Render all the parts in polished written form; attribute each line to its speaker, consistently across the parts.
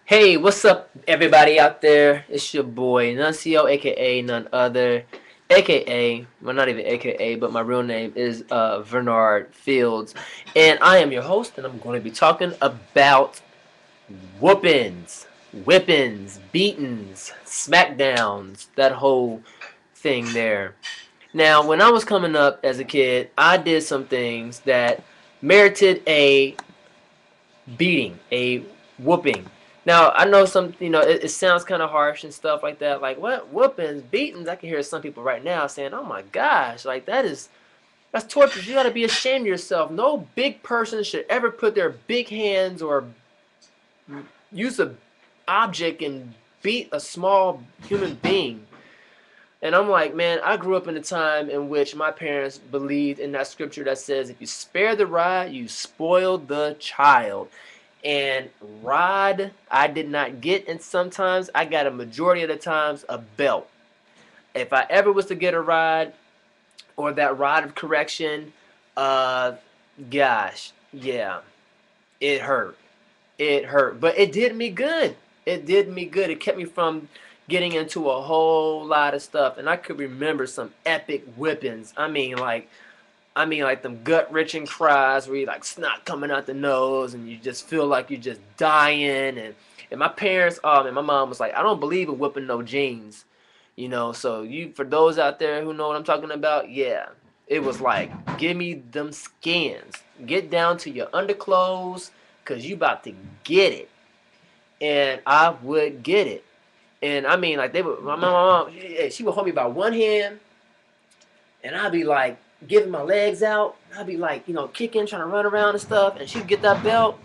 Speaker 1: Hey, what's up, everybody out there? It's your boy Nuncio, aka none other, aka well, not even aka, but my real name is Bernard Fields, and I am your host, and I'm going to be talking about whoopings, whippings, beatings, smackdowns, that whole thing there. Now, when I was coming up as a kid, I did some things that merited a beating, a whooping. Now I know some, it sounds kind of harsh and stuff like that. Like what whoopings, beatings? I can hear some people right now saying, "Oh my gosh, like that's torture. You got to be ashamed of yourself. No big person should ever put their big hands or use a object and beat a small human being." And I'm like, man, I grew up in a time in which my parents believed in that scripture that says, if you spare the rod, you spoil the child. And rod, I did not get, and sometimes I got a majority of the times a belt. If I ever was to get a rod or that rod of correction, uh, gosh, yeah, it hurt. It hurt, but it did me good. It did me good. It kept me from getting into a whole lot of stuff, and I could remember some epic whippings. I mean, like them gut wrenching cries where you like snot coming out the nose and you just feel like you're just dying. And my parents, oh man, my mom was like, I don't believe in whipping no jeans, So for those out there who know what I'm talking about, yeah, it was like, give me them skins, get down to your underclothes, cause you about to get it, and I would get it. And I mean, like my mom, she would hold me by one hand, and I'd be like giving my legs out. I'd be like, kicking, trying to run around and stuff. And she'd get that belt,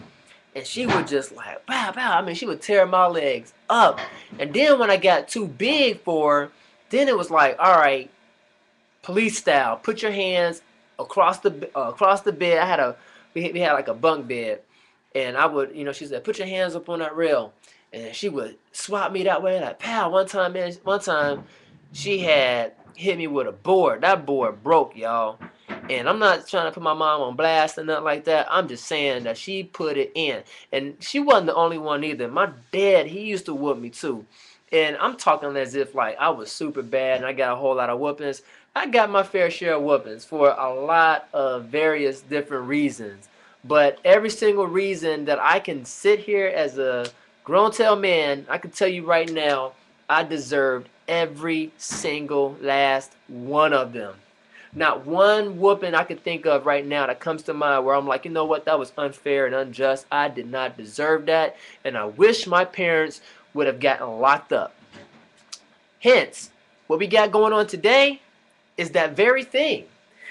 Speaker 1: and she would just like, pow, pow. I mean, she would tear my legs up. And then when I got too big for her, then it was like, all right, police style. Put your hands across the bed. We had like a bunk bed, and I would, she said, put your hands up on that rail, and she would swat me that way, like pow. One time, man, she had hit me with a board. That board broke, y'all. And I'm not trying to put my mom on blast or nothing like that. I'm just saying that she put it in. And she wasn't the only one either. My dad, he used to whoop me too. And I'm talking as if like I was super bad and I got a whole lot of whoopings. I got my fair share of whoopings for a lot of various different reasons. But every single reason that I can sit here as a grown tail man, I can tell you right now, I deserved every single last one of them. Not one whooping I can think of right now that comes to mind where I'm like, you know what, that was unfair and unjust. I did not deserve that, and I wish my parents would have gotten locked up. Hence, what we got going on today is that very thing.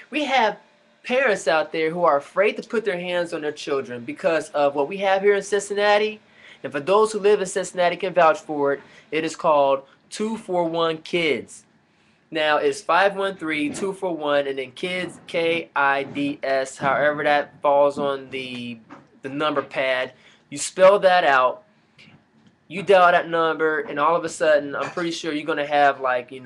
Speaker 1: We have parents out there who are afraid to put their hands on their children because of what we have here in Cincinnati. And for those who live in Cincinnati can vouch for it, it is called 241 Kids. Now it's 513-241 and then kids, KIDS, however that falls on the number pad. You spell that out, you dial that number, and all of a sudden I'm pretty sure you're gonna have like, kid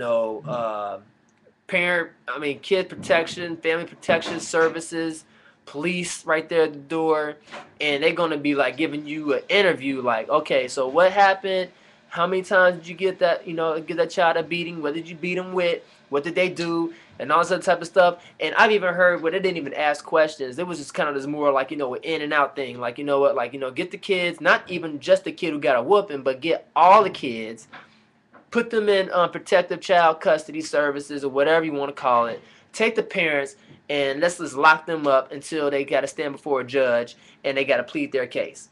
Speaker 1: protection, family protection services, police right there at the door, and they're gonna be like giving you an interview, like, okay, so what happened? How many times did you get that, get that child a beating? What did you beat them with? What did they do? And all this other type of stuff. And I've even heard where they didn't even ask questions. It was just kind of this more like, an in and out thing. Like, what, like, get the kids, not even just the kid who got a whooping, but get all the kids, put them in protective child custody services or whatever you want to call it. Take the parents and let's just lock them up until they got to stand before a judge and they got to plead their case.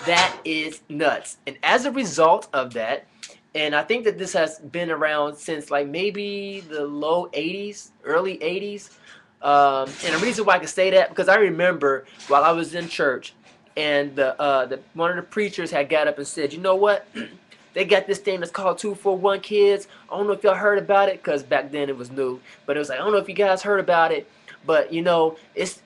Speaker 1: That is nuts. And as a result of that, and I think that this has been around since like maybe the low 80s, early 80s. And the reason why I can say that, because I remember while I was in church and one of the preachers had got up and said, you know what? They got this thing that's called 241 Kids. I don't know if y'all heard about it, because back then it was new. But it was like, I don't know if you guys heard about it. But, it's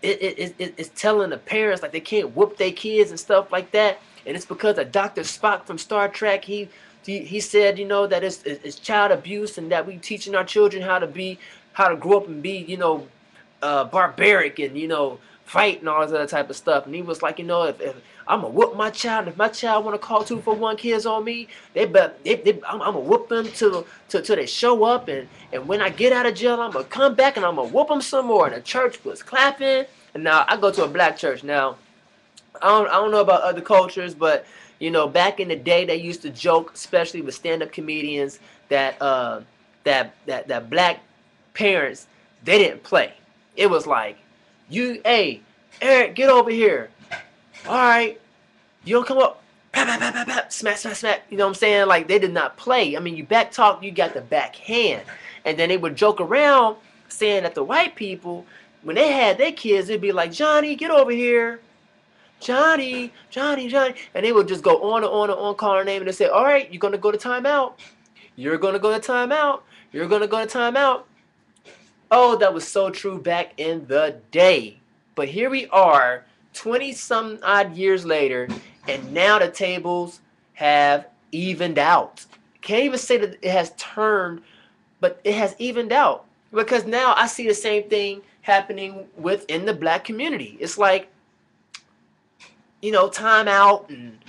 Speaker 1: telling the parents, like, they can't whoop their kids and stuff like that. And it's because of Dr. Spock from Star Trek. He said, that it's child abuse and that we teaching our children how to grow up and be, barbaric and, fight and all this other type of stuff. And he was like, if I'm gonna whoop my child. If my child wanna call 241 kids on me, I'm gonna whoop them till they show up. And when I get out of jail, I'm gonna come back and I'm gonna whoop them some more. And the church was clapping. And now I go to a black church. Now I don't know about other cultures, but back in the day, they used to joke, especially with stand-up comedians, that that black parents, they didn't play. It was like, hey, Eric, get over here. All right, you don't come up. Pap, pap, pap, pap, pap, smack, smack, smack. You know what I'm saying? Like, they did not play. I mean, you back talk, you got the backhand, and then they would joke around saying that the white people, when they had their kids, it'd be like, Johnny, get over here. Johnny, Johnny, Johnny. And they would just go on and on and on, call her name, and they say, all right, you're going to go to timeout. You're going to go to timeout. You're going to go to timeout. Oh, that was so true back in the day. But here we are, 20-some odd years later, and now the tables have evened out. Can't even say that it has turned, but it has evened out. Because now I see the same thing happening within the black community. It's like, time out and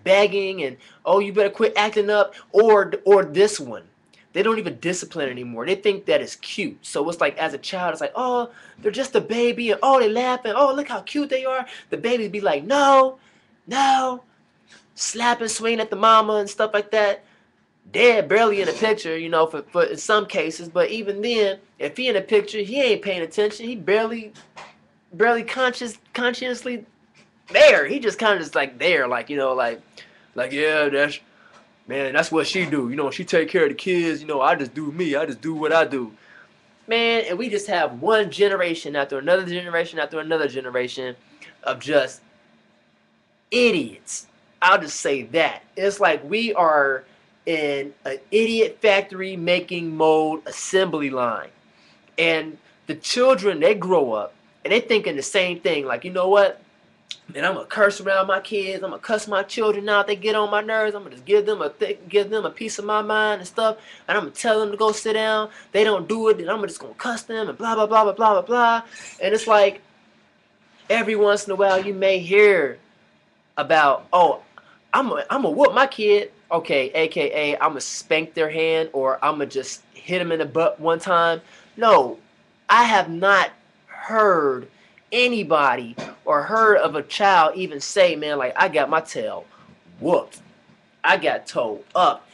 Speaker 1: begging and, oh, you better quit acting up, or this one. They don't even discipline anymore. They think that it's cute. So it's like, as a child, it's like, oh, they're just a baby, and oh, they laughing, oh, look how cute they are. The baby be like, no, no, slapping, swinging at the mama and stuff like that. Dad barely in the picture, for in some cases, but even then, if he in the picture, he ain't paying attention. He barely consciously there. He just kind of just like there, like, yeah, that's what she do. She take care of the kids. I just do me. I just do what I do. Man, and we just have one generation after another generation after another generation of just idiots. I'll just say that. It's like we are in an idiot factory making mode assembly line. And the children, they grow up and they thinking the same thing. Like, you know what? Man, I'm gonna curse around my kids. I'm gonna cuss my children out. They get on my nerves. I'm gonna just give them a piece of my mind and stuff. And I'm gonna tell them to go sit down. They don't do it, then I'm just gonna cuss them and blah blah blah blah blah blah blah. And it's like, every once in a while you may hear about, oh, I'm gonna whoop my kid. Okay, AKA I'm gonna spank their hand, or I'm gonna just hit them in the butt one time. No, I have not heard anybody or heard of a child even say, man, like, I got my tail whooped. I got toe up.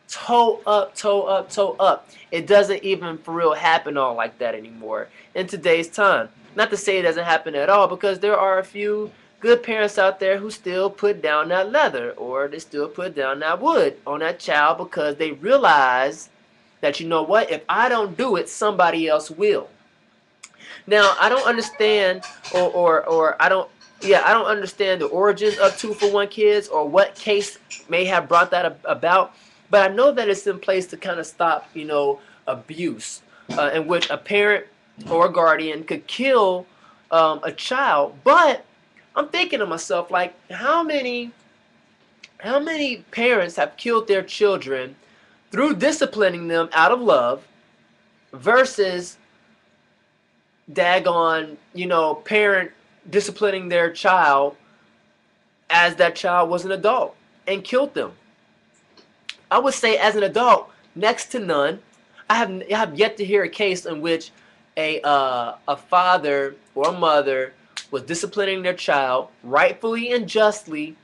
Speaker 1: Toe up, toe up, toe up. It doesn't even for real happen all like that anymore in today's time. Not to say it doesn't happen at all, because there are a few good parents out there who still put down that leather, or they still put down that wood on that child, because they realize that, you know what, if I don't do it, somebody else will. Now, I don't understand, or I don't understand the origins of 2-for-1 kids, or what case may have brought that about. But I know that it's in place to kind of stop, abuse, in which a parent or a guardian could kill a child. But I'm thinking to myself, like, how many parents have killed their children through disciplining them out of love versus daggone, parent disciplining their child as that child was an adult and killed them? I would say, as an adult, next to none. I have yet to hear a case in which a father or a mother was disciplining their child rightfully and justly,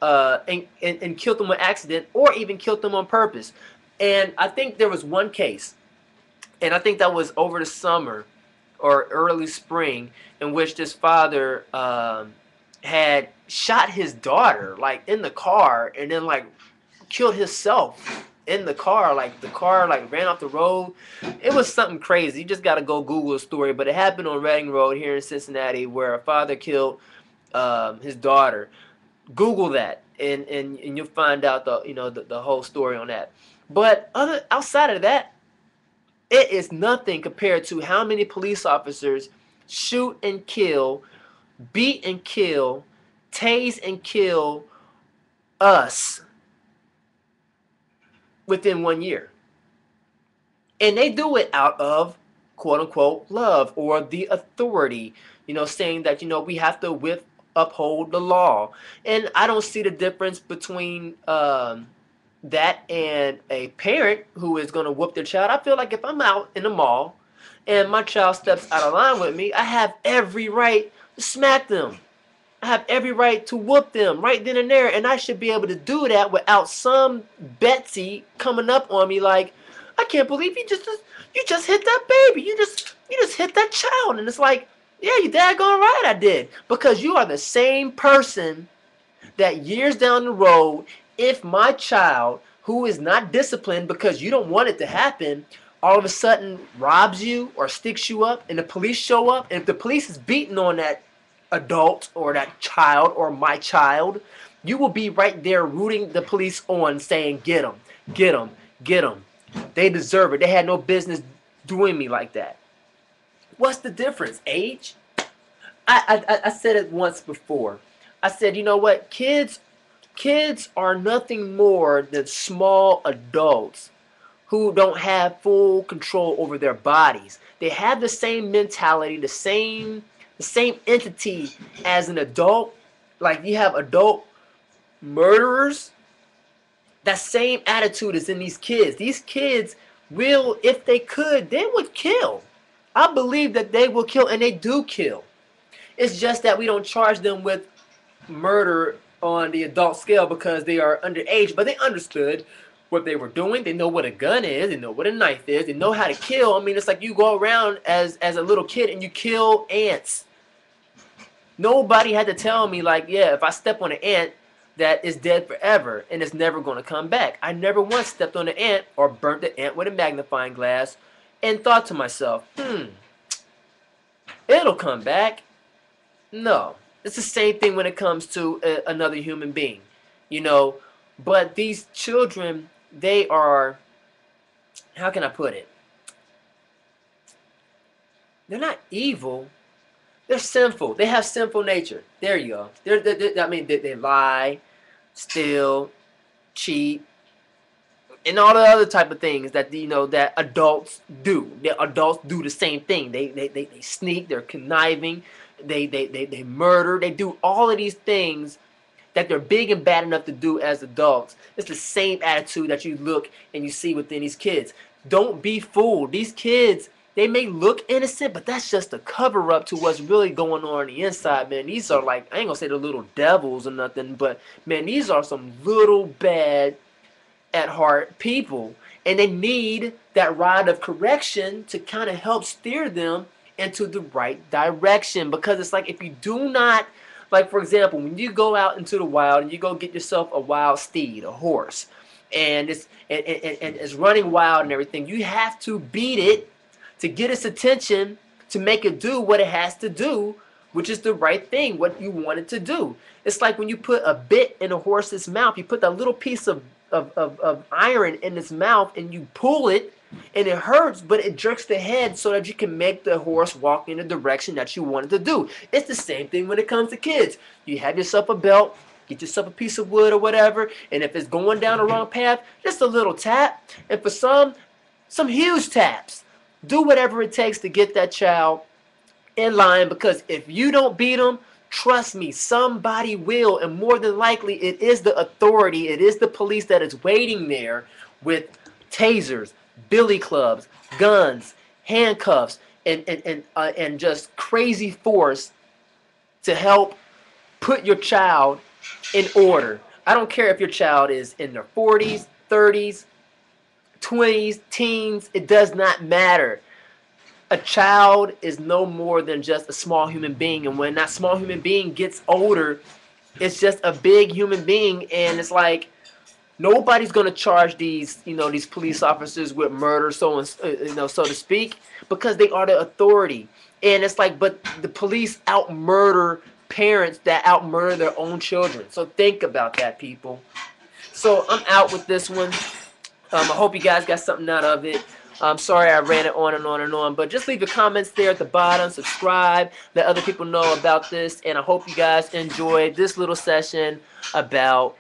Speaker 1: and killed them on accident, or even killed them on purpose. And I think there was one case, and I think that was over the summer or early spring, in which this father had shot his daughter, like, in the car, and then, like, killed himself in the car. Like, the car, like, ran off the road. It was something crazy. You just got to go Google the story. But it happened on Reading Road here in Cincinnati, where a father killed his daughter. Google that, and you'll find out the whole story on that. But outside of that, it is nothing compared to how many police officers shoot and kill, beat and kill, tase and kill us within 1 year. And they do it out of, quote unquote, love, or the authority, saying that, we have to uphold the law. And I don't see the difference between that and a parent who is going to whoop their child. I feel like if I'm out in the mall and my child steps out of line with me, I have every right to smack them. I have every right to whoop them right then and there, and I should be able to do that without some Betsy coming up on me like, I can't believe you just hit that baby. You just hit that child. And it's like, yeah, you daggone right I did. Because you are the same person that years down the road, if my child, who is not disciplined because you don't want it to happen, all of a sudden robs you or sticks you up and the police show up, and if the police is beating on that adult or that child or my child, you will be right there rooting the police on, saying, get them, get them, get them. They deserve it. They had no business doing me like that. What's the difference? Age? I said it once before. I said, you know what? Kids are nothing more than small adults who don't have full control over their bodies. They have the same mentality, the same entity as an adult. Like you have adult murderers. That same attitude is in these kids. These kids will, if they could, they would kill. I believe that they will kill, and they do kill. It's just that we don't charge them with murder on the adult scale because they are underage, but they understood what they were doing. They know what a gun is. They know what a knife is. They know how to kill. I mean, it's like you go around as a little kid and you kill ants. Nobody had to tell me, like, yeah, if I step on an ant, that is dead forever and it's never going to come back. I never once stepped on an ant or burnt the ant with a magnifying glass and thought to myself, it'll come back. No. It's the same thing when it comes to another human being, you know. But these children, they are, how can I put it? They're not evil. They're sinful. They have sinful nature. There you go. They lie, steal, cheat, and all the other type of things that that adults do. The adults do the same thing. They sneak. They're conniving. They murder. They do all of these things that they're big and bad enough to do as adults. It's the same attitude that you look and you see within these kids. Don't be fooled. These kids, they may look innocent, but that's just a cover up to what's really going on the inside, man. These are like, I ain't gonna say the little devils or nothing, but man, these are some little bad at heart people, and they need that rod of correction to kind of help steer them into the right direction. Because it's like, if you do not, like for example, when you go out into the wild and you go get yourself a wild steed, a horse, and it's running wild and everything, you have to beat it to get its attention, to make it do what it has to do, which is the right thing, what you want it to do. It's like when you put a bit in a horse's mouth, you put that little piece of iron in its mouth and you pull it, and it hurts, but it jerks the head so that you can make the horse walk in the direction that you want it to do. It's the same thing when it comes to kids. You have yourself a belt, get yourself a piece of wood or whatever, and if it's going down the wrong path, just a little tap, and for some huge taps. Do whatever it takes to get that child in line, because if you don't beat them, trust me, somebody will, and more than likely it is the authority, it is the police that is waiting there with tasers, billy clubs, guns, handcuffs, and just crazy force to help put your child in order. I don't care if your child is in their 40s, 30s, 20s, teens, it does not matter. A child is no more than just a small human being, and when that small human being gets older, it's just a big human being, and it's like nobody's gonna charge these police officers with murder, so to speak, because they are the authority. And it's like, but the police out murder parents that out murder their own children. So think about that, people. So I'm out with this one. I hope you guys got something out of it. I'm sorry I ran it on and on and on, but just leave your comments there at the bottom, subscribe, let other people know about this, and I hope you guys enjoyed this little session about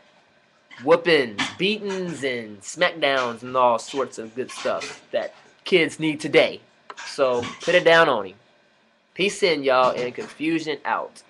Speaker 1: whoopings, beatings, and smackdowns, and all sorts of good stuff that kids need today. So put it down on him. Peace in, y'all, and confusion out.